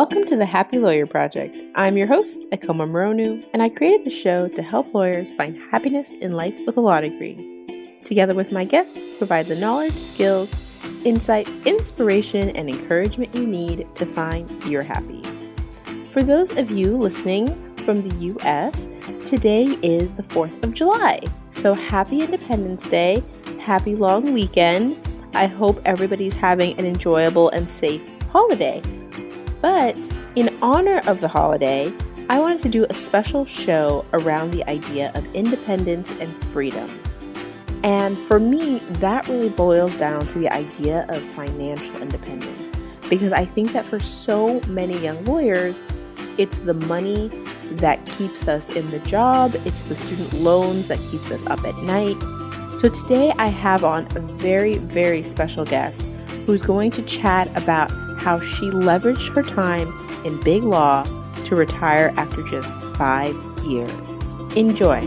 Welcome to the Happy Lawyer Project. I'm your host, Akoma Moronu, and I created the show to help lawyers find happiness in life with a law degree. Together with my guests, provide the knowledge, skills, insight, inspiration, and encouragement you need to find your happy. For those of you listening from the U.S., today is the 4th of July. So happy Independence Day, happy long weekend. I hope everybody's having an enjoyable and safe holiday. But in honor of the holiday, I wanted to do a special show around the idea of independence and freedom. And for me, that really boils down to the idea of financial independence. Because I think that for so many young lawyers, it's the money that keeps us in the job, it's the student loans that keeps us up at night. So today I have on a very, very special guest who's going to chat about how she leveraged her time in BigLaw to retire after just 5 years. Enjoy.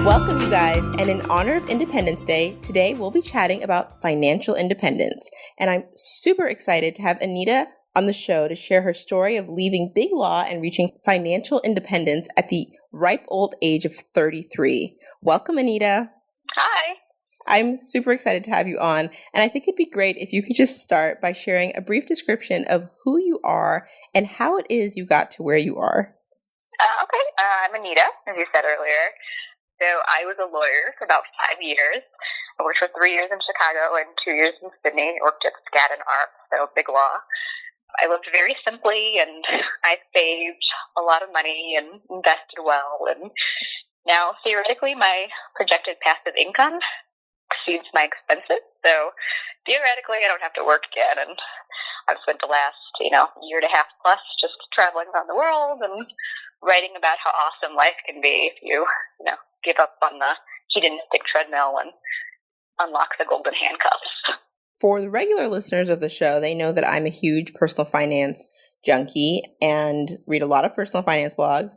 Welcome, you guys. And in honor of Independence Day, today we'll be chatting about financial independence. And I'm super excited to have Anita on the show to share her story of leaving BigLaw and reaching financial independence at the ripe old age of 33. Welcome, Anita. Hi. I'm super excited to have you on, and I think it'd be great if you could just start by sharing a brief description of who you are and how it is you got to where you are. Okay. I'm Anita, as you said earlier. So I was a lawyer for about 5 years. I worked for 3 years in Chicago and 2 years in Sydney. I worked at Skadden Arps, so BigLaw. I lived very simply, and I saved a lot of money and invested well. And now, theoretically, my projected passive income exceeds my expenses. So theoretically, I don't have to work again. And I've spent the last, year and a half plus just traveling around the world and writing about how awesome life can be if you, give up on the hedonistic treadmill and unlock the golden handcuffs. For the regular listeners of the show, they know that I'm a huge personal finance junkie and read a lot of personal finance blogs.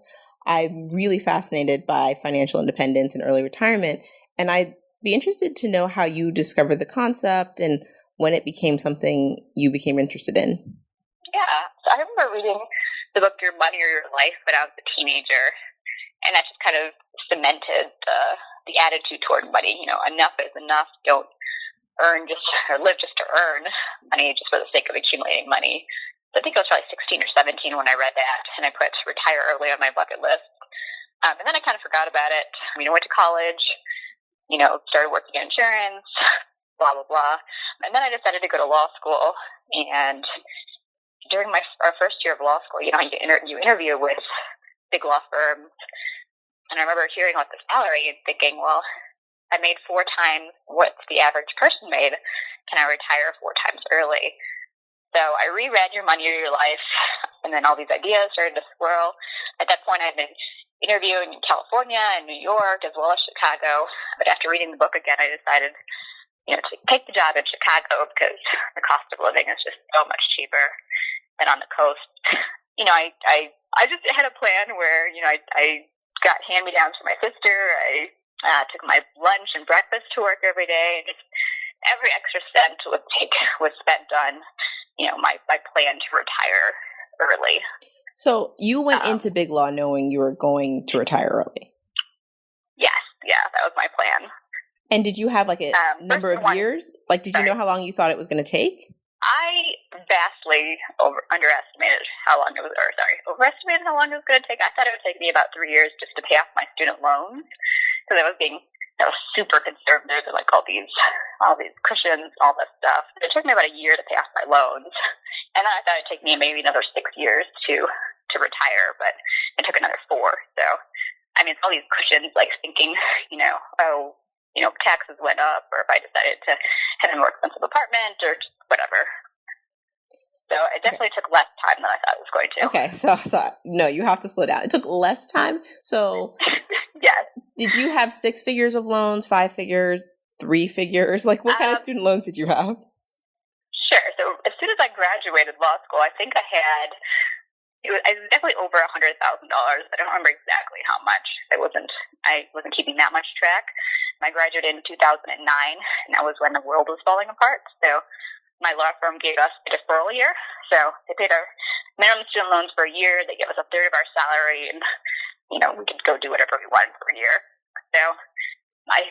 I'm really fascinated by financial independence and early retirement, and I'd be interested to know how you discovered the concept and when it became something you became interested in. Yeah, so I remember reading the book Your Money or Your Life when I was a teenager, and that just kind of cemented the attitude toward money. Enough is enough. Don't live just to earn money just for the sake of accumulating money. So I think I was probably 16 or 17 when I read that, and I put retire early on my bucket list. And then I kind of forgot about it. Went to college, started working in insurance, blah, blah, blah. And then I decided to go to law school. And during our first year of law school, you interview with big law firms. And I remember hearing about the salary and thinking, well, I made 4 times what the average person made. Can I retire 4 times early? So I reread Your Money or Your Life, and then all these ideas started to swirl. At that point, I had been interviewing in California and New York as well as Chicago. But after reading the book again, I decided, to take the job in Chicago because the cost of living is just so much cheaper than on the coast. I just had a plan where, I got hand-me-downs from my sister. I took my lunch and breakfast to work every day, and just every extra cent was spent on, my plan to retire early. So you went into BigLaw knowing you were going to retire early? Yes, yeah, that was my plan. And did you have a number of years? Did you know how long you thought it was going to take? I vastly overestimated how long it was going to take. I thought it would take me about 3 years just to pay off my student loans. Because I was super conservative and all these cushions, all this stuff. It took me about a year to pay off my loans. And then I thought it'd take me maybe another 6 years to retire, but it took another 4. So, it's all these cushions, thinking, taxes went up, or if I decided to have a more expensive apartment or whatever. So it definitely took less time than I thought it was going to. Okay, so no, you have to slow down. It took less time. So yes. Did you have 6 figures of loans, 5 figures, 3 figures? What kind of student loans did you have? Sure. So as soon as I graduated law school, I think I was definitely over $100,000. I don't remember exactly how much. I wasn't keeping that much track. I graduated in 2009, and that was when the world was falling apart. So my law firm gave us a deferral year. So they paid our minimum student loans for a year. They gave us a third of our salary, and, we could go do whatever we wanted for a year. So I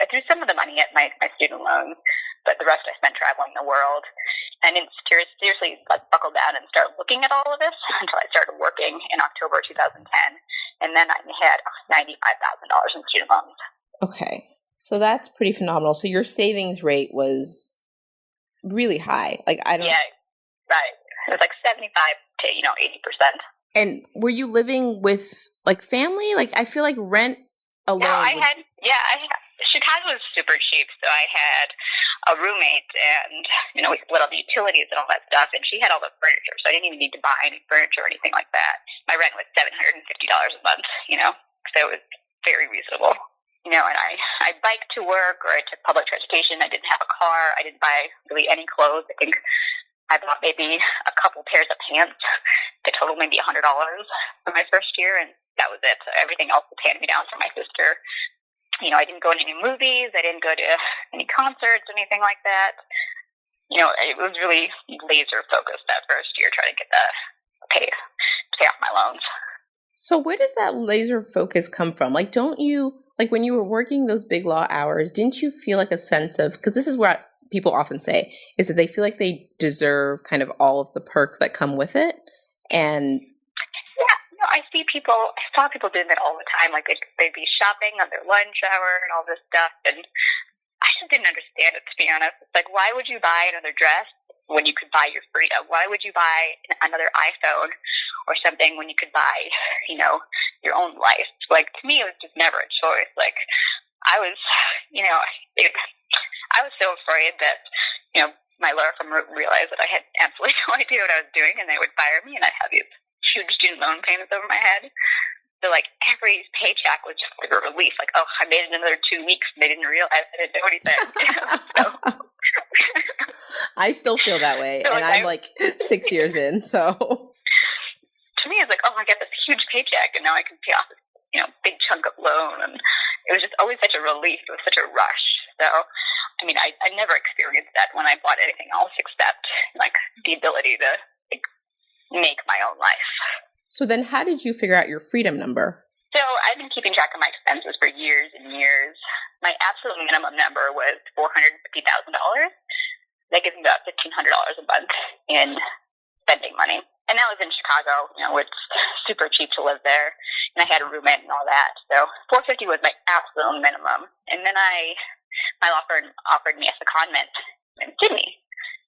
threw some of the money at my student loans, but the rest I spent traveling the world. I didn't seriously buckle down and start looking at all of this until I started working in October 2010. And then I had $95,000 in student loans. Okay. So that's pretty phenomenal. So your savings rate was really high. Yeah, right. It was 75 to, 80%. And were you living with family? I feel like rent alone. No, Chicago was super cheap. So I had a roommate and, we split all the utilities and all that stuff. And she had all the furniture. So I didn't even need to buy any furniture or anything like that. My rent was $750 a month, so it was very reasonable. And I biked to work, or I took public transportation. I didn't have a car. I didn't buy really any clothes. I think I bought maybe a couple pairs of pants that totaled maybe $100 for my first year, and that was it. So everything else was handed me down from my sister. I didn't go to any movies. I didn't go to any concerts, anything like that. It was really laser focused that first year, trying to get pay off my loans. So where does that laser focus come from? Don't you, when you were working those BigLaw hours, didn't you feel a sense of, because this is what people often say, is that they feel like they deserve kind of all of the perks that come with it? And I saw people doing that all the time. They'd be shopping on their lunch hour and all this stuff. And I just didn't understand it, to be honest. It's why would you buy another dress when you could buy your freedom? Why would you buy another iPhone or something when you could buy, your own life? To me, it was just never a choice. I was, I was so afraid that, my lawyer firm realized that I had absolutely no idea what I was doing, and they would fire me, and I'd have these huge student loan payments over my head. So every paycheck was just a relief. I made it another 2 weeks, and they didn't realize I didn't do anything. So. I still feel that way, so, and I'm 6 years in, so. To me, it's I get this huge paycheck, and now I can pay off this, big chunk of loan, and it was just always such a relief. It was such a rush. So, I never experienced that when I bought anything else except the ability to make my own life. So then how did you figure out your freedom number? So I've been keeping track of my expenses for years and years. My absolute minimum number was $450,000. That gives me about $1,500 a month in spending money. And that was in Chicago, it's super cheap to live there. And I had a roommate and all that. So $450 was my absolute minimum. And then my law firm offered me a secondment in Sydney.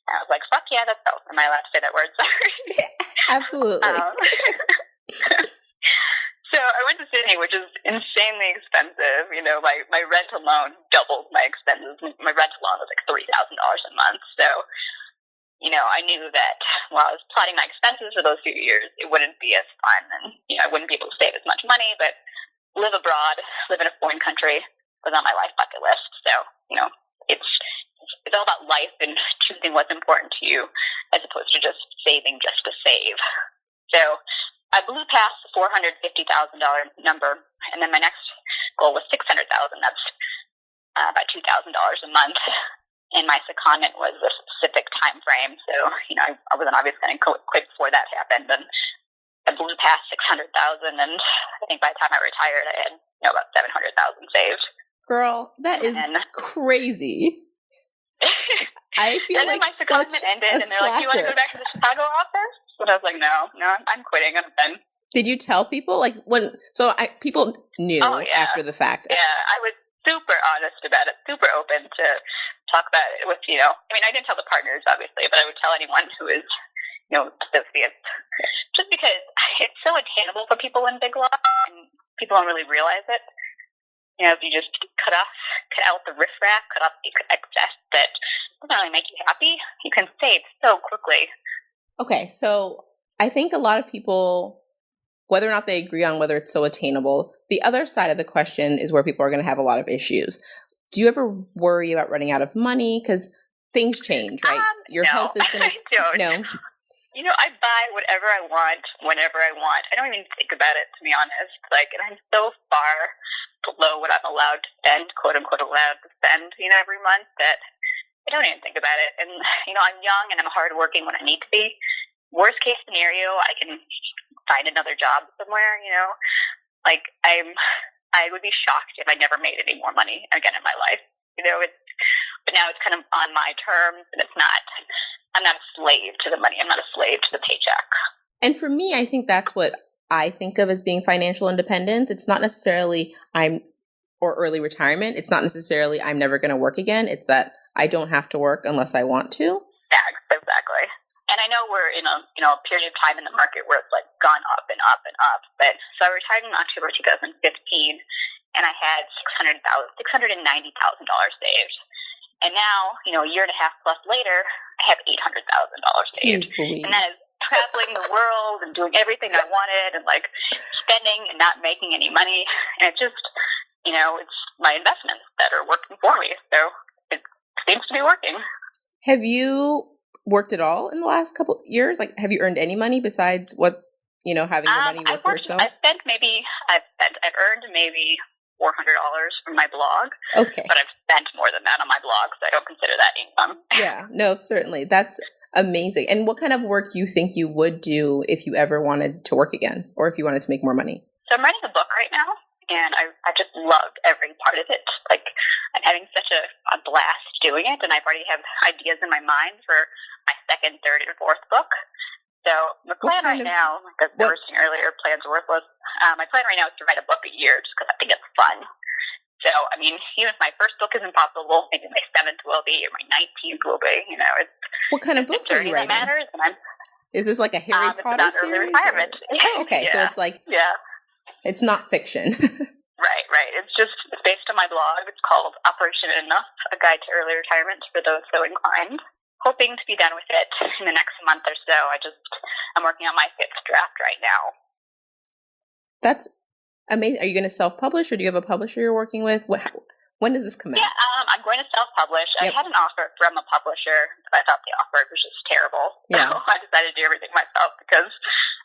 And I was like, fuck yeah, that's so. Am I allowed to say that word? Sorry. Absolutely. So I went to Sydney, which is insanely expensive. My rent alone doubled my expenses. My rent alone was $3,000 a month. So, I knew that while I was plotting my expenses for those few years, it wouldn't be as fun. And, I wouldn't be able to save as much money, but live abroad, live in a foreign country was on my life bucket list. So, it's all about life and choosing what's important to you as opposed to just saving just to save. So I blew past the $450,000 number, and then my next goal was $600,000. That's about $2,000 a month. And my secondment was a specific time frame. So, I wasn't obviously going to quit before that happened. And I blew past $600,000, and I think by the time I retired, I had about $700,000 saved. Girl, that is crazy. I feel and then my secondment ended, and they're like, "Do you want to go back to the Chicago office?" And I was like, "No, I'm quitting. I'm done." Did you tell people people knew after the fact? Yeah, I was super honest about it, super open to talk about it with I didn't tell the partners obviously, but I would tell anyone who is associates, just because it's so attainable for people in BigLaw, and people don't really realize it. If you just cut out the riffraff, cut out the excess that doesn't really make you happy, you can save so quickly. Okay, so I think a lot of people, whether or not they agree on whether it's so attainable, the other side of the question is where people are going to have a lot of issues. Do you ever worry about running out of money? Because things change, right? Your health is going to... I don't. No. I buy whatever I want, whenever I want. I don't even think about it, to be honest. And I'm so far below what I'm allowed to spend, quote unquote allowed to spend, every month, that I don't even think about it. And, I'm young and I'm hardworking when I need to be. Worst case scenario, I can find another job somewhere, Like, I would be shocked if I never made any more money again in my life. But now it's kind of on my terms, and I'm not a slave to the money. I'm not a slave to the paycheck. And for me, I think that's what I think of as being financial independence. It's not necessarily or early retirement. It's not necessarily I'm never going to work again. It's that I don't have to work unless I want to. Yeah, exactly. And I know we're in a period of time in the market where it's like gone up and up and up. But so I retired in October 2015, and I had $690,000 saved. And now, a year and a half plus later, I have $800,000 saved. Jeez, and that is traveling the world and doing everything I wanted and like spending and not making any money. And it just, it's my investments that are working for me. So it seems to be working. Have you worked at all in the last couple years? Like, have you earned any money besides what, having your money work for yourself? I've earned maybe $400 from my blog. Okay. But I've spent more than that on my blog, so I don't consider that income. Yeah, no, certainly. That's amazing. And what kind of work do you think you would do if you ever wanted to work again, or if you wanted to make more money? So I'm writing a book right now, and I just loved every part of it. Like, I'm having such a blast doing it, and I've already have ideas in my mind for my second, third, and fourth book. So the plan right now, like I was saying earlier, plans are worthless. My plan right now is to write a book a year just because I think it's fun. So, even if my first book isn't possible, maybe my 7th will be, or my 19th will be, it's... What kind of books are you writing? That matters, and Is this like a Harry Potter series? It's about early retirement. Oh, okay, yeah. So it's like... Yeah. It's not fiction. Right. It's based on my blog. It's called Operation Enough, A Guide to Early Retirement for those so inclined. Hoping to be done with it in the next month or so. I'm working on my 5th draft right now. That's amazing. Are you going to self-publish, or do you have a publisher you're working with? When does this come out? Yeah, I'm going to self-publish. Yep. I had an offer from a publisher, but I thought the offer was just terrible. Yeah. So I decided to do everything myself because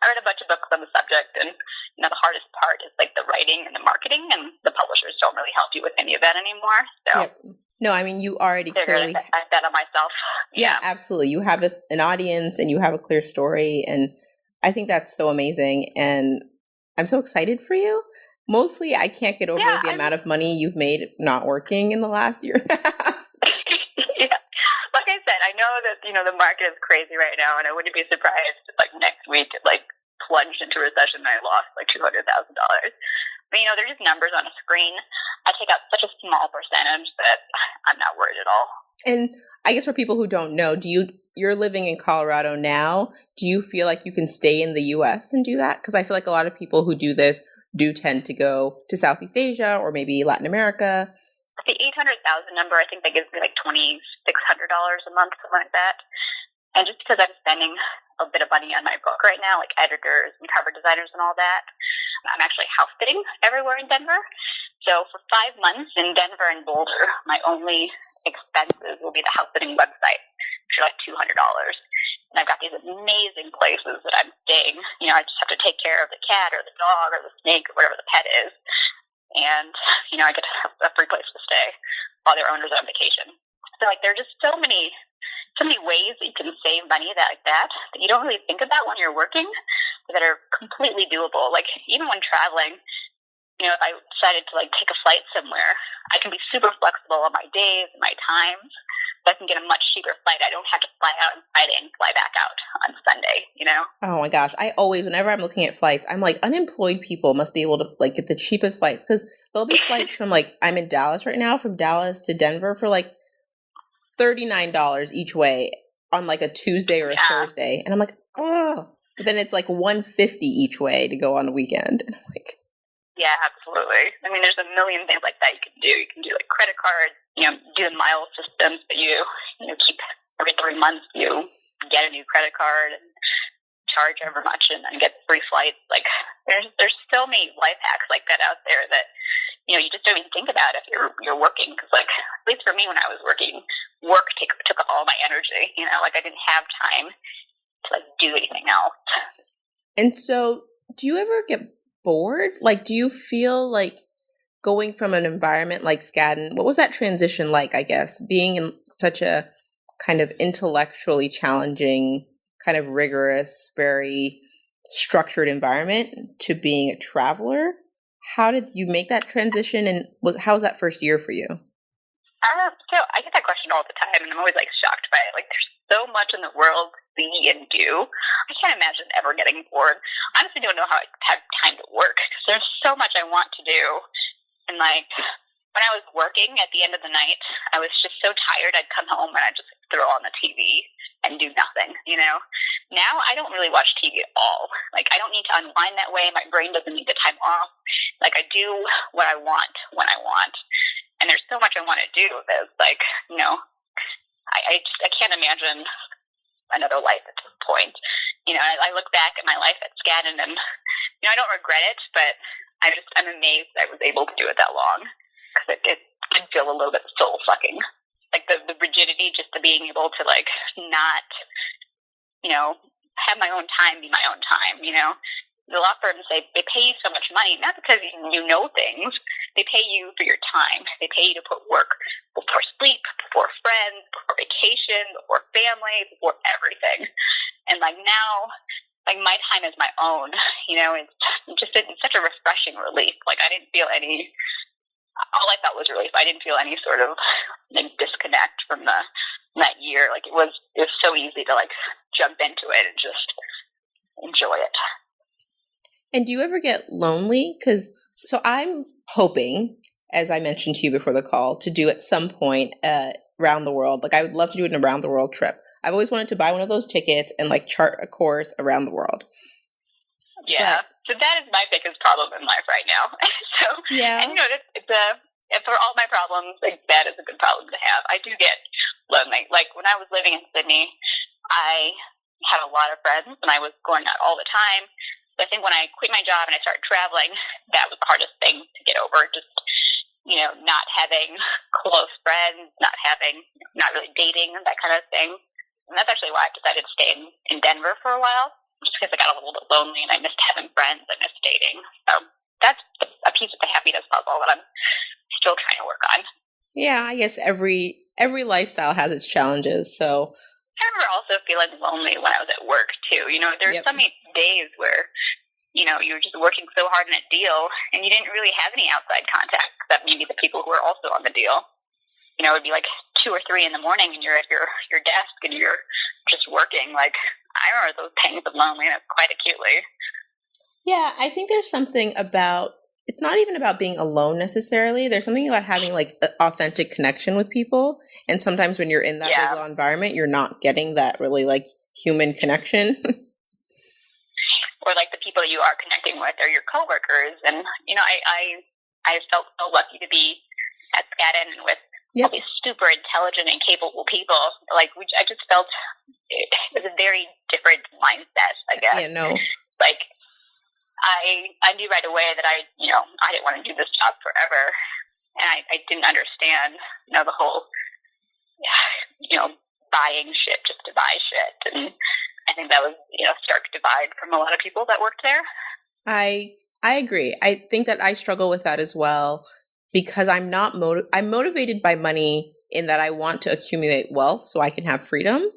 I read a bunch of books on the subject, and the hardest part is like the writing and the marketing, and the publishers don't really help you with any of that anymore. So. Yep. No, you already clearly... I bet on myself. Yeah, absolutely. You have an audience, and you have a clear story, and I think that's so amazing, and I'm so excited for you. Mostly, I can't get over the amount of money you've made not working in the last year and a half. Yeah. Like I said, I know that, the market is crazy right now, and I wouldn't be surprised if, next week it, plunged into recession and I lost, $200,000. But, they're just numbers on a screen. I take out such a small percentage that I'm not worried at all. And I guess for people who don't know, you're living in Colorado now. Do you feel like you can stay in the U.S. and do that? Because I feel like a lot of people who do this do tend to go to Southeast Asia or maybe Latin America. The 800,000 number, I think that gives me $2,600 a month, something like that. And just because I'm spending a bit of money on my book right now, like editors and cover designers and all that, I'm actually house sitting everywhere in Denver. So for 5 months in Denver and Boulder, my only expenses will be the house sitting website, which are $200. And I've got these amazing places that I'm staying. I just have to take care of the cat or the dog or the snake or whatever the pet is. And, I get a free place to stay while their owner's on vacation. So, there are just so many ways that you can save money that you don't really think about when you're working that are completely doable. Even when traveling, if I decided to take a flight somewhere, I can be super flexible on my days and my times. So I can get a much cheaper flight. I don't have to fly out on Friday and fly back out on Sunday, Oh my gosh. I always, whenever I'm looking at flights, I'm like, unemployed people must be able to get the cheapest flights. Because there'll be flights from I'm in Dallas right now, from Dallas to Denver for $39 each way on a Tuesday or a Thursday. And I'm like, oh. But then it's $150 each way to go on a weekend. And I'm like, yeah, absolutely. There's a million things like that you can do. You can do credit cards, do the mile systems that you keep every 3 months. You get a new credit card and charge however much and then get free flights. There's so many life hacks like that out there that you just don't even think about if you're working. Because at least for me when I was working, work took up all my energy. I didn't have time to do anything else. And so, do you ever get bored? Do you feel going from an environment like Skadden, what was that transition like, I guess, being in such a kind of intellectually challenging, kind of rigorous, very structured environment to being a traveler. How did you make that transition, and how was that first year for you? So I get that question all the time, and I'm always like shocked by it. Like, there's so much in the world to see and do. I can't imagine ever getting bored. I honestly don't know how I have time to work because there's so much I want to do. And like, when I was working at the end of the night, I was just so tired. I'd come home and I'd just throw on the TV and do nothing, you know? Now I don't really watch TV at all. Like, I don't need to unwind that way. My brain doesn't need the time off. Like, I do what I want when I want. And there's so much I want to do that, like, you know, I can't imagine another life at this point. You know, I look back at my life at Skadden and, you know, I don't regret it, but I'm amazed I was able to do it that long. Because it did feel a little bit soul-sucking. Like, the rigidity, just to being able to, like, not, you know, have my own time be my own time, you know? The law firms, they pay you so much money, not because you know things. They pay you for your time. They pay you to put work before sleep, before friends, before vacation, before family, before everything. And, like, now, like, my time is my own, you know? It's just such a refreshing relief. Like, I didn't feel any... All I felt was relief. I didn't feel any sort of like disconnect from that year. Like, it was so easy to like jump into it and just enjoy it. And do you ever get lonely? So I'm hoping, as I mentioned to you before the call, to do at some point around the world. Like, I would love to do an around the world trip. I've always wanted to buy one of those tickets and like chart a course around the world. Yeah. So that is my biggest problem in life right now. So, yeah. And you know, for all my problems, like, that is a good problem to have. I do get lonely. Like, when I was living in Sydney, I had a lot of friends and I was going out all the time. But I think when I quit my job and I started traveling, that was the hardest thing to get over. Just, you know, not having close friends, not really dating, that kind of thing. And that's actually why I've decided to stay in Denver for a while. Just because I got a little bit lonely and I missed having friends, I missed dating. So that's a piece of the happiness puzzle that I'm still trying to work on. Yeah, I guess every lifestyle has its challenges. So I remember also feeling lonely when I was at work too. You know, there's so many days where, you know, you were just working so hard on a deal and you didn't really have any outside contact except maybe the people who were also on the deal. You know, it'd be like 2 or 3 in the morning and you're at your desk and you're just working. Like, I remember those pangs of loneliness quite acutely. Yeah, I think there's something about, it's not even about being alone necessarily. There's something about having like an authentic connection with people. And sometimes when you're in that BigLaw environment, you're not getting that really like human connection. Or like the people you are connecting with are your coworkers. And, you know, I felt so lucky to be at Skadden and with all these super intelligent and capable people. Like, I just felt it was a very different mindset, I guess. Yeah, no. Like, I knew right away that I didn't want to do this job forever. And I didn't understand, you know, the whole, you know, buying shit just to buy shit. And I think that was, you know, a stark divide from a lot of people that worked there. I agree. I think that I struggle with that as well. Because I'm not I'm motivated by money in that I want to accumulate wealth so I can have freedom.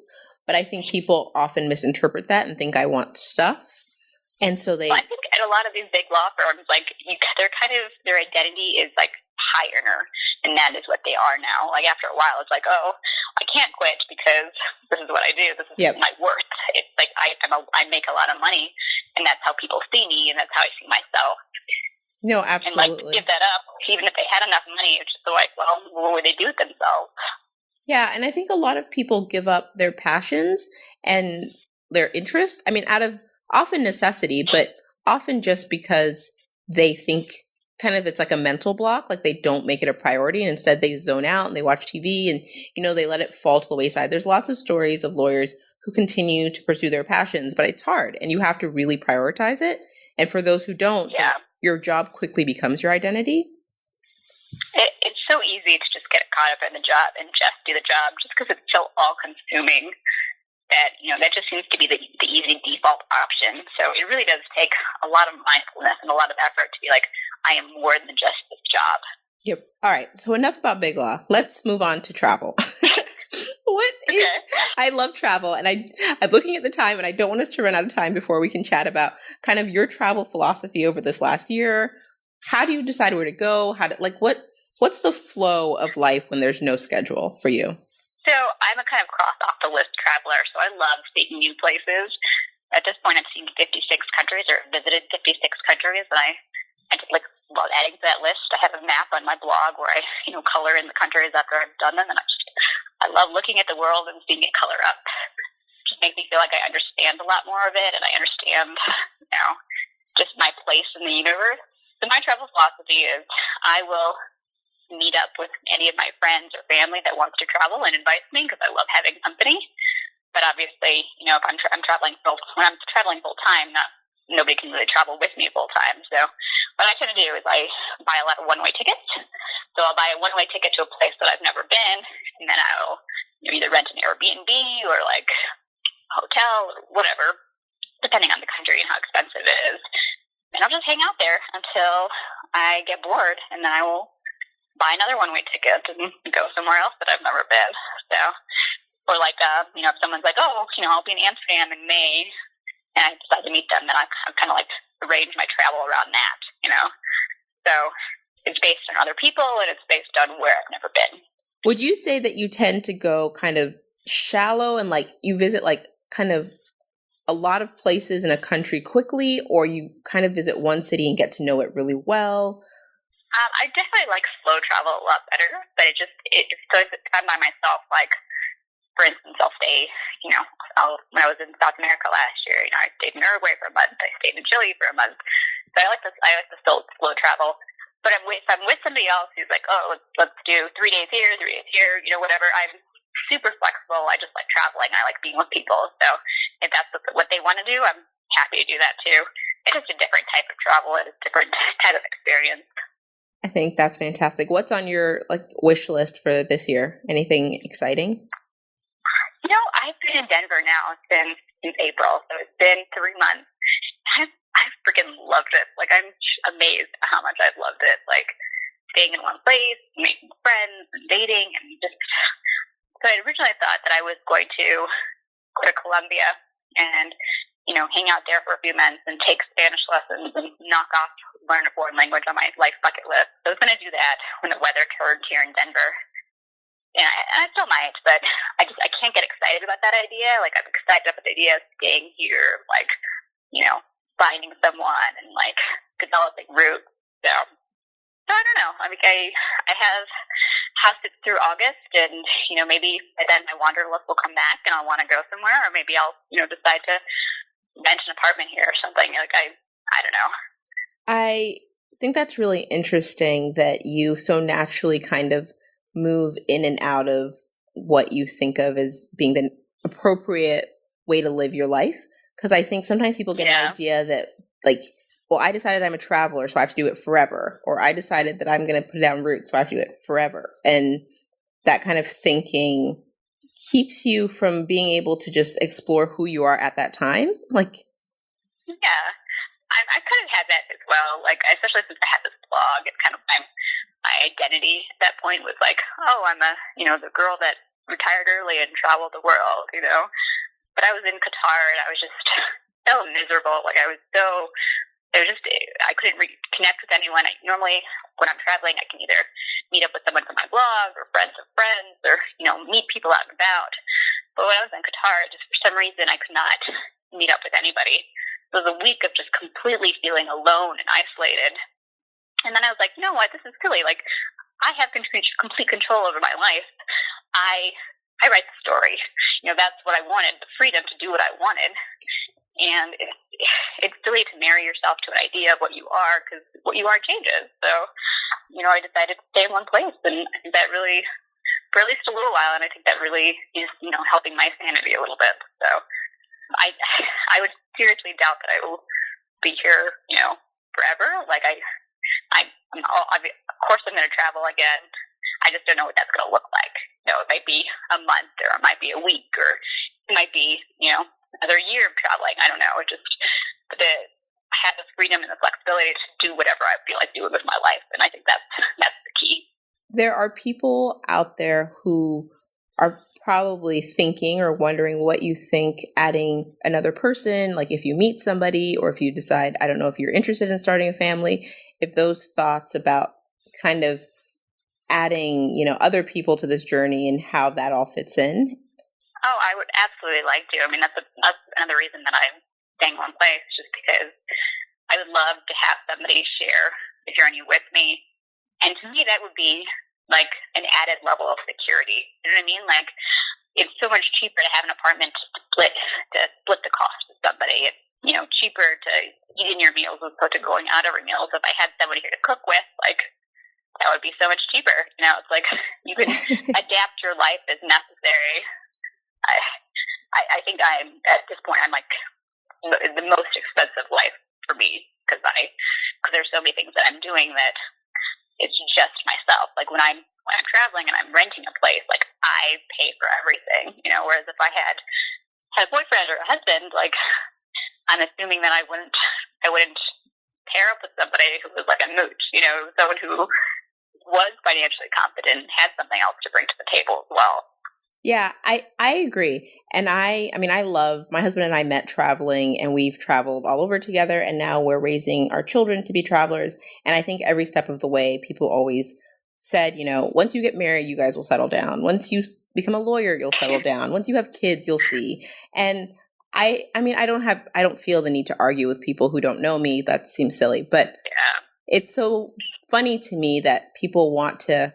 But I think people often misinterpret that and think I want stuff. And so I think at a lot of these big law firms, like, their identity is like high earner, and that is what they are now. Like, after a while, it's like, oh, I can't quit because this is what I do. This is my worth. It's like I make a lot of money, and that's how people see me, and that's how I see myself. No, absolutely. And like, give that up, even if they had enough money. It's just like, well, what would they do with themselves? Yeah, and I think a lot of people give up their passions and their interests. I mean, out of often necessity, but often just because they think kind of it's like a mental block, like they don't make it a priority, and instead they zone out and they watch TV and, you know, they let it fall to the wayside. There's lots of stories of lawyers who continue to pursue their passions, but it's hard and you have to really prioritize it. And for those who don't, your job quickly becomes your identity. It's so easy to just get caught up in the job and just do the job just because it's so all-consuming that, you know, that just seems to be the easy default option. So it really does take a lot of mindfulness and a lot of effort to be like, I am more than just this job. Yep. All right. So enough about BigLaw. Let's move on to travel. I love travel, and I'm looking at the time, and I don't want us to run out of time before we can chat about kind of your travel philosophy over this last year. How do you decide where to go? What's the flow of life when there's no schedule for you? So I'm a kind of cross off the list traveler, so I love seeing new places. At this point, I've seen 56 countries or visited 56 countries, and I just love adding to that list. I have a map on my blog where I, color in the countries after I've done them, and I love looking at the world and seeing it color up. It just makes me feel like I understand a lot more of it, and I understand, just my place in the universe. So my travel philosophy is I will meet up with any of my friends or family that wants to travel and invites me because I love having company. But obviously, if I'm traveling when I'm traveling full time, nobody can really travel with me full time. So what I tend to do is I buy a lot of one-way tickets. So I'll buy a one-way ticket to a place that I've never been, and then I'll either rent an Airbnb or a hotel or whatever, depending on the country and how expensive it is. And I'll just hang out there until I get bored, and then I will buy another one-way ticket and go somewhere else that I've never been. So, or if someone's like, oh, I'll be in Amsterdam in May, and I decide to meet them, then I kind of arrange my travel around that, So it's based on other people, and it's based on where I've never been. Would you say that you tend to go kind of shallow and you visit kind of a lot of places in a country quickly, or you kind of visit one city and get to know it really well? I definitely like slow travel a lot better, but if I'm by myself, for instance, I'll stay, when I was in South America last year, I stayed in Uruguay for a month, I stayed in Chile for a month. So I like to still slow travel. But if I'm with somebody else who's like, oh, let's do 3 days here, 3 days here, whatever, I'm super flexible. I just like traveling. I like being with people. So if that's what they want to do, I'm happy to do that too. It's just a different type of travel. It's a different type of experience. I think that's fantastic. What's on your wish list for this year? Anything exciting? I've been in Denver now since April, so it's been 3 months. I've freaking loved it. I'm amazed at how much I've loved it. Staying in one place, making friends, and dating, and just. So I originally thought that I was going to go to Colombia and, hang out there for a few months and take Spanish lessons and learn a foreign language on my life bucket list. So I was going to do that when the weather turned here in Denver. And I still might, but I can't get excited about that idea. I'm excited about the idea of staying here, finding someone and developing roots. So I don't know. I have house sits through August, and maybe by then my wanderlust will come back and I'll want to go somewhere, or maybe I'll decide to rent an apartment here or something. I don't know. I think that's really interesting that you so naturally kind of move in and out of what you think of as being the appropriate way to live your life. Because I think sometimes people get an idea that I decided I'm a traveler, so I have to do it forever. Or I decided that I'm going to put down roots, so I have to do it forever. And that kind of thinking keeps you from being able to just explore who you are at that time. Yeah. I kind of had that as well. Especially since I had this blog, it's kind of my identity at that point was I'm the girl that retired early and traveled the world, But I was in Qatar and I was just so miserable. I couldn't connect with anyone. Normally, when I'm traveling, I can either meet up with someone from my blog or friends of friends or, meet people out and about. But when I was in Qatar, just for some reason, I could not meet up with anybody. It was a week of just completely feeling alone and isolated. And then I was like, you know what? This is silly. I have complete control over my life. I write the story. That's what I wanted, the freedom to do what I wanted. And it's silly to marry yourself to an idea of what you are, because what you are changes. So, I decided to stay in one place, and I think that really, for at least a little while, and I think that really is, helping my sanity a little bit. So, I would seriously doubt that I will be here, forever. Of course I'm going to travel again. I just don't know what that's going to look like. It might be a month, or it might be a week, or it might be, another year of traveling. I don't know. I have the freedom and the flexibility to do whatever I feel like doing with my life. And I think that's the key. There are people out there who are probably thinking or wondering what you think adding another person, like if you meet somebody or if you decide, I don't know if you're interested in starting a family, if those thoughts about kind of adding, other people to this journey and how that all fits in. Oh, I would absolutely like to. I mean, that's another reason that I'm staying in one place, just because I would love to have somebody share the journey with me. And to me, that would be like an added level of security. You know what I mean? Like, it's so much cheaper to have an apartment to split the cost with somebody. It's, cheaper to eat in your meals as opposed to going out over meals. If I had somebody here to cook with, like, that would be so much cheaper. It's like you can adapt your life as necessary. I think I'm, at this point, I'm like the most expensive life for me because there's so many things that I'm doing that it's just myself. Like when I'm traveling and I'm renting a place, like I pay for everything, whereas if I had a boyfriend or a husband, like I'm assuming that I wouldn't pair up with somebody who was like a mooch, someone who was financially competent and had something else to bring to the table as well. Yeah, I agree. And I love, my husband and I met traveling and we've traveled all over together and now we're raising our children to be travelers. And I think every step of the way, people always said, once you get married, you guys will settle down. Once you become a lawyer, you'll settle down. Once you have kids, you'll see. And I don't feel the need to argue with people who don't know me. That seems silly, but It's so funny to me that people want to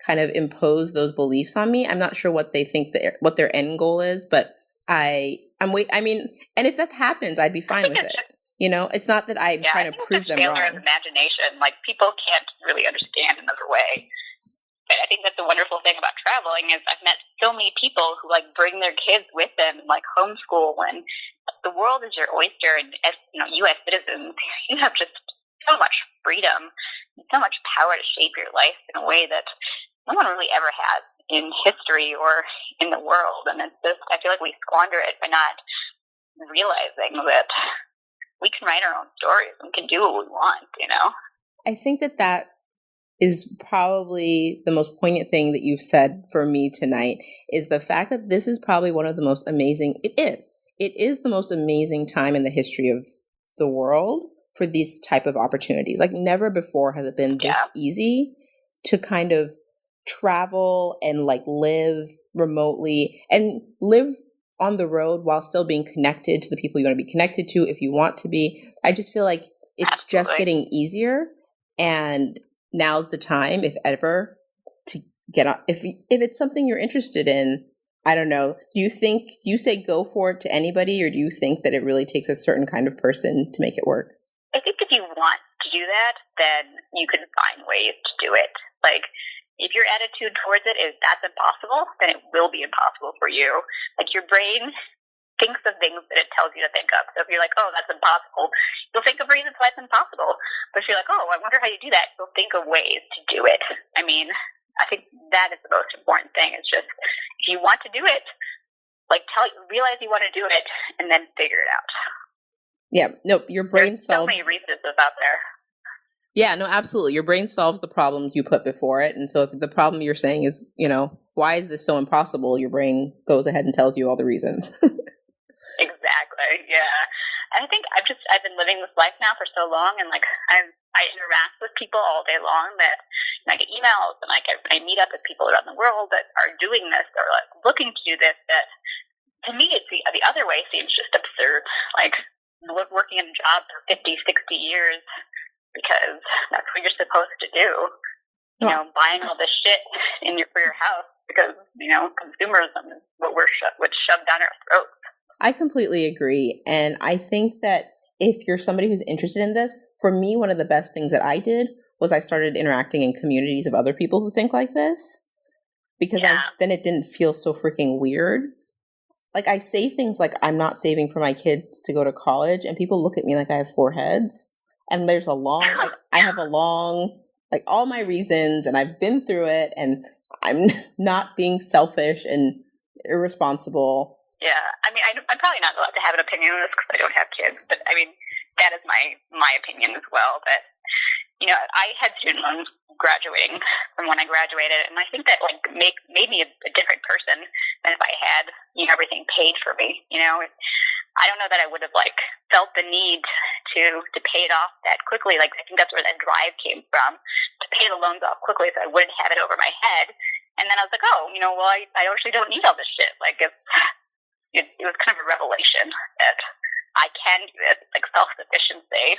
kind of impose those beliefs on me. I'm not sure what they think what their end goal is, but and if that happens, I'd be fine with it. It's not that I'm trying to prove them wrong. Of imagination, like people can't really understand another way. But I think that's the wonderful thing about traveling is I've met so many people who like bring their kids with them and like homeschool when the world is your oyster, and as U.S. citizens, you have just so much freedom and so much power to shape your life in a way that no one really ever has in history or in the world. And it's just, I feel like we squander it by not realizing that we can write our own stories and can do what we want, I think that is probably the most poignant thing that you've said for me tonight is the fact that this is probably one of the most amazing, it is the most amazing time in the history of the world for these type of opportunities. Like never before has it been this easy to kind of travel and like live remotely and live on the road while still being connected to the people you want to be connected to if you want to be. I just feel like it's just getting easier, and now's the time, if ever, to get on. If it's something you're interested in, I don't know. Do you say go for it to anybody, or do you think that it really takes a certain kind of person to make it work? I think if you want to do that, then you can find ways to do it. Like, if your attitude towards it is that's impossible, then it will be impossible for you. Like, your brain thinks of things that it tells you to think of. So if you're like, oh, that's impossible, you'll think of reasons why it's impossible. But if you're like, oh, I wonder how you do that, you'll think of ways to do it. I mean, I think that is the most important thing. It's just, if you want to do it, like realize you want to do it and then figure it out. Yeah, no, your brain solves. There's so many reasons out there. Yeah, no, absolutely. Your brain solves the problems you put before it. And so if the problem you're saying is, why is this so impossible? Your brain goes ahead and tells you all the reasons. Exactly. Yeah. And I think I've been living this life now for so long, and like I interact with people all day long that I get emails, and like I meet up with people around the world that are doing this or like looking to do this. That to me, it's the other way seems just absurd. Like working in a job for 50, 60 years because that's what you're supposed to do. Buying all this shit for your house because consumerism is what's shoved down our throats. I completely agree. And I think that if you're somebody who's interested in this, for me, one of the best things that I did was I started interacting in communities of other people who think like this, because then it didn't feel so freaking weird. Like I say things like, I'm not saving for my kids to go to college, and people look at me like I have 4 heads. And there's I have all my reasons, and I've been through it, and I'm not being selfish and irresponsible. Yeah, I mean, I'm probably not allowed to have an opinion on this because I don't have kids, but I mean, that is my opinion as well. That I had student loans graduating from when I graduated, and I think that like made me a different person than if I had everything paid for me. I don't know that I would have like felt the need to pay it off that quickly. Like I think that's where that drive came from, to pay the loans off quickly so I wouldn't have it over my head. And then I was like, oh, well, I actually don't need all this shit. Like it was kind of a revelation that I can do it, like self-sufficiency.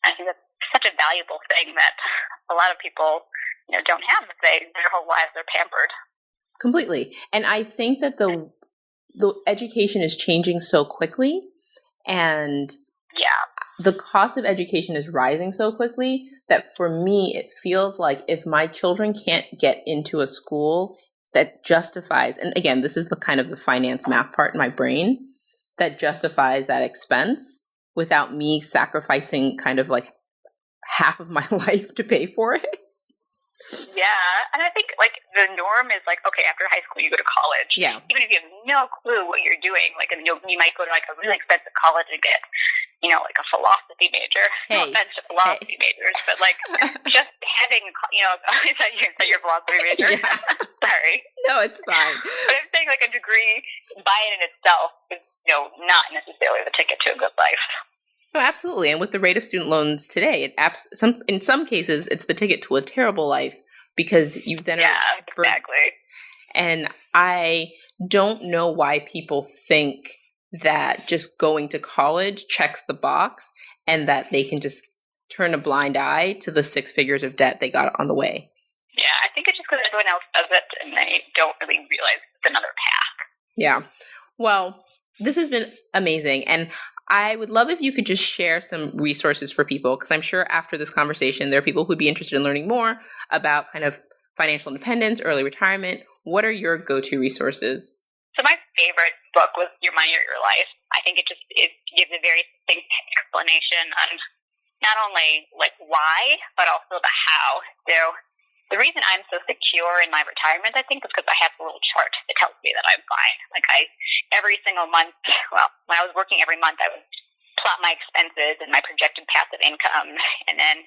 I think that's such a valuable thing that a lot of people, don't have. Their whole lives are pampered. Completely. And I think that the education is changing so quickly, and the cost of education is rising so quickly that for me, it feels like if my children can't get into a school that justifies, and again, this is the kind of the finance math part in my brain, that justifies that expense without me sacrificing kind of like half of my life to pay for it. Yeah, and I think like the norm is like, okay, after high school you go to college. Yeah. Even if you have no clue what you're doing, like you might go to like a really expensive college and get, like a philosophy major. Hey. No offense to philosophy majors, but like just having, is that your philosophy major? Yeah. Sorry. No, it's fine. But I'm saying like a degree by it in itself is, not necessarily the ticket to a good life. Oh, absolutely. And with the rate of student loans today, in some cases, it's the ticket to a terrible life because you then exactly. And I don't know why people think that just going to college checks the box and that they can just turn a blind eye to the 6 figures of debt they got on the way. Yeah, I think it's just because everyone else does it and they don't really realize it's another path. Yeah. Well, this has been amazing. And I would love if you could just share some resources for people, because I'm sure after this conversation, there are people who'd be interested in learning more about kind of financial independence, early retirement. What are your go-to resources? So my favorite book was Your Money or Your Life. I think it gives a very succinct explanation on not only like why, but also the how. So the reason I'm so secure in my retirement, I think, is because I have a little chart that tells me that I'm fine. Like every single month, well, when I was working every month, I would plot my expenses and my projected passive income. And then,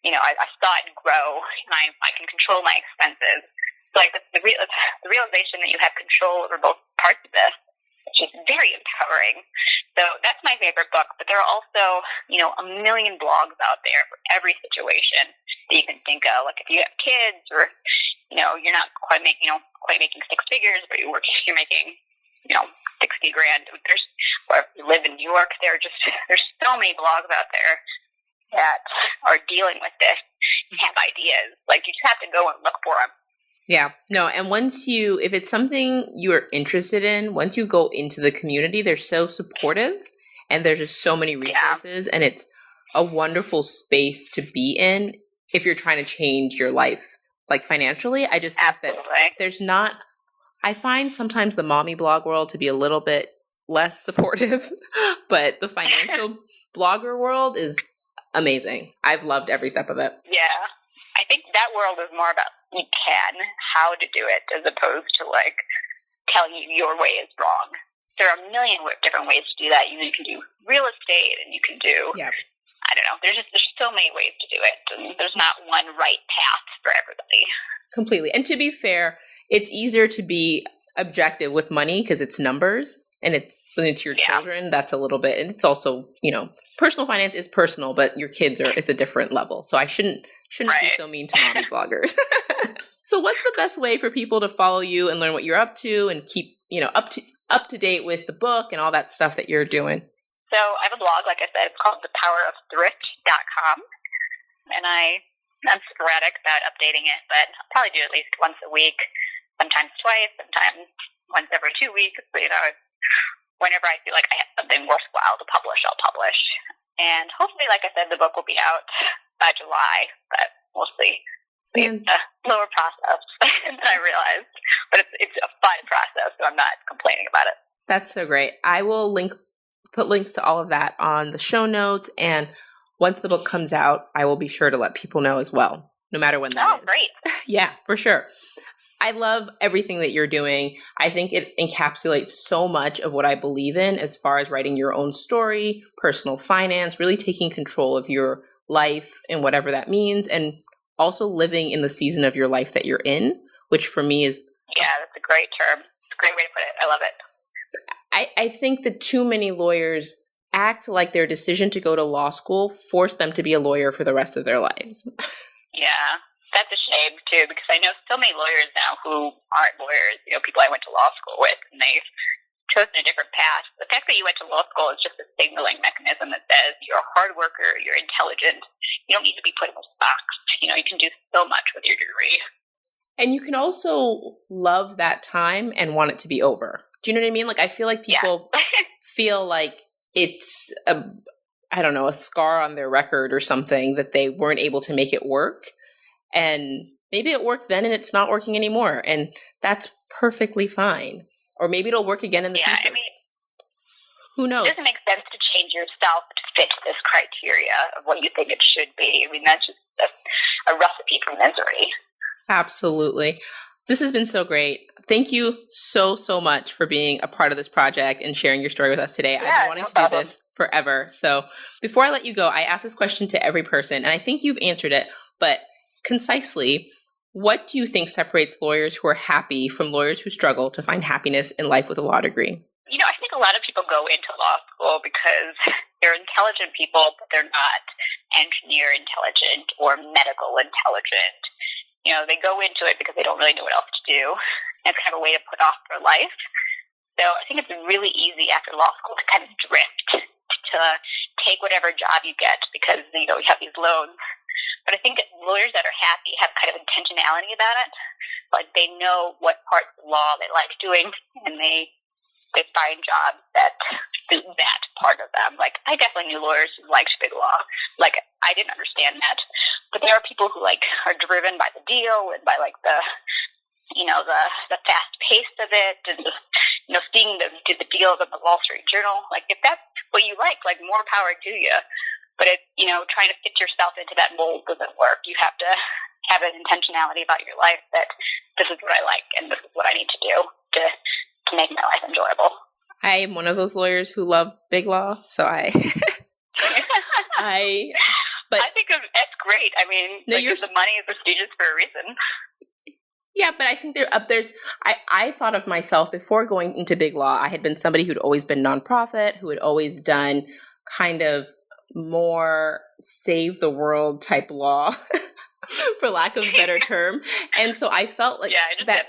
I saw it grow and I can control my expenses. So like the realization that you have control over both parts of this, which is very empowering. So that's my favorite book. But there are also, a million blogs out there for every situation that you can think of. Like if you have kids, or you're not quite making 6 figures, but you're making 60 grand. Or if you live in New York, there's so many blogs out there that are dealing with this and have ideas. Like you just have to go and look for them. Yeah, no. And if it's something you're interested in, once you go into the community, they're so supportive and there's just so many resources and it's a wonderful space to be in if you're trying to change your life, like financially. I just think that I find sometimes the mommy blog world to be a little bit less supportive, but the financial blogger world is amazing. I've loved every step of it. Yeah. I think that world is more about how to do it, as opposed to like telling you your way is wrong. There are a million different ways to do that. You can do real estate, and you can do, I don't know, there's so many ways to do it. And there's not one right path for everybody. Completely. And to be fair, it's easier to be objective with money because it's numbers and when it's your children, that's a little bit, and it's also, personal finance is personal, but your kids it's a different level. So I shouldn't be so mean to mommy bloggers. So what's the best way for people to follow you and learn what you're up to and keep, up to date with the book and all that stuff that you're doing? So I have a blog, like I said, it's called thepowerofthrift.com. And I'm sporadic about updating it, but I'll probably do it at least once a week, sometimes twice, sometimes once every 2 weeks. But, whenever I feel like I have something worthwhile to publish, I'll publish. And hopefully, like I said, the book will be out by July, but we'll see. It's a slower process than I realized, but it's a fun process, so I'm not complaining about it. That's so great. I will put links to all of that on the show notes, and once the book comes out, I will be sure to let people know as well, no matter when that is. Oh, great. Yeah, for sure. I love everything that you're doing. I think it encapsulates so much of what I believe in as far as writing your own story, personal finance, really taking control of your life and whatever that means, and also living in the season of your life that you're in, which for me is... Yeah, that's a great term. It's a great way to put it. I love it. I think that too many lawyers act like their decision to go to law school forced them to be a lawyer for the rest of their lives. Yeah, that's a shame, too, because I know so many lawyers now who aren't lawyers, people I went to law school with, and they've chosen a different path. The fact that you went to law school is just a signaling mechanism that says you're a hard worker, you're intelligent, you don't need to be put in a box. You can do so much with your degree. And you can also love that time and want it to be over. Do you know what I mean? Like, I feel like people feel like it's a scar on their record or something that they weren't able to make it work. And maybe it worked then and it's not working anymore. And that's perfectly fine. Or maybe it'll work again in the future. Who knows? It doesn't make sense to change yourself to fit this criteria of what you think it should be. That's just a recipe for misery. Absolutely. This has been so great. Thank you so, so much for being a part of this project and sharing your story with us today. Yeah, I've been wanting to do this forever. So before I let you go, I ask this question to every person, and I think you've answered it, but concisely, what do you think separates lawyers who are happy from lawyers who struggle to find happiness in life with a law degree? I think a lot of people go into law school because they're intelligent people, but they're not engineer intelligent or medical intelligent. They go into it because they don't really know what else to do. And it's kind of a way to put off their life. So I think it's really easy after law school to kind of drift, to take whatever job you get because, you have these loans. But I think lawyers that are happy have kind of intentionality about it. Like they know what parts of law they like doing, and they find jobs that suit that part of them. Like I definitely knew lawyers who liked BigLaw. Like I didn't understand that. But there are people who are driven by the deal and by the fast pace of it and just, seeing the deals in the Wall Street Journal. Like if that's what you like more power to you. But trying to fit yourself into that mold doesn't work. You have to have an intentionality about your life that this is what I like and this is what I need to do to make my life enjoyable. I am one of those lawyers who love BigLaw, so I think that's great. The money is prestigious for a reason. Yeah, but I think I thought of myself before going into BigLaw. I had been somebody who'd always been nonprofit, who had always done kind of more save the world type law, for lack of a better term. And so I felt like that.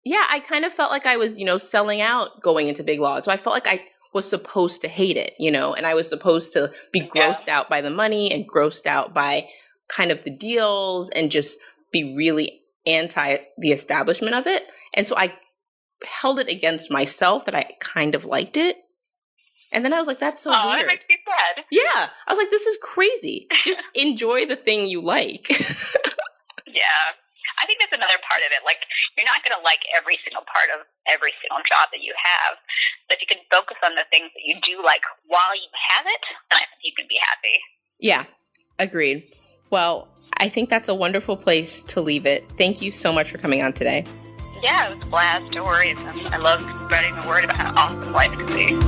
Yeah, I kind of felt like I was, selling out going into BigLaw. So I felt like I was supposed to hate it, and I was supposed to be grossed out by the money and grossed out by kind of the deals and just be really anti the establishment of it. And so I held it against myself that I kind of liked it. And then I was like, that's so weird. That makes me sad. Yeah. I was like, this is crazy. Just enjoy the thing you like. Yeah. I think that's another part of it. Like, you're not going to like every single part of every single job that you have. But if you can focus on the things that you do like while you have it, then I think you can be happy. Yeah, agreed. Well, I think that's a wonderful place to leave it. Thank you so much for coming on today. Yeah, it was a blast. No worries. I love spreading the word about how awesome life can be.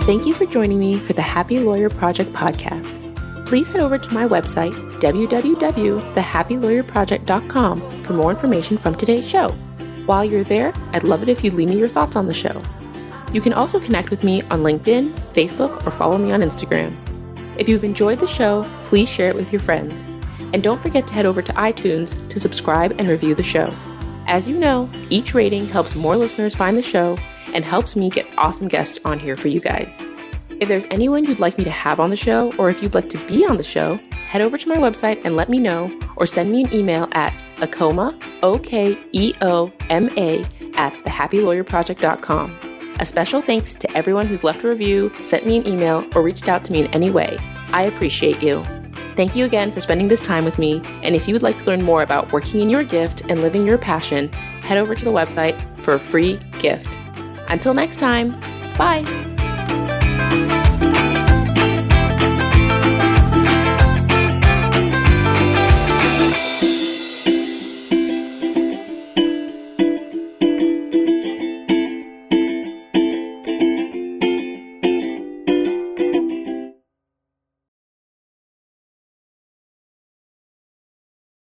Thank you for joining me for the Happy Lawyer Project podcast. Please head over to my website, www.thehappylawyerproject.com, for more information from today's show. While you're there, I'd love it if you'd leave me your thoughts on the show. You can also connect with me on LinkedIn, Facebook, or follow me on Instagram. If you've enjoyed the show, please share it with your friends. And don't forget to head over to iTunes to subscribe and review the show. As you know, each rating helps more listeners find the show and helps me get awesome guests on here for you guys. If there's anyone you'd like me to have on the show, or if you'd like to be on the show, head over to my website and let me know, or send me an email at Okema, OKEOMA, @thehappylawyerproject.com. A special thanks to everyone who's left a review, sent me an email, or reached out to me in any way. I appreciate you. Thank you again for spending this time with me, and if you would like to learn more about working in your gift and living your passion, head over to the website for a free gift. Until next time, bye!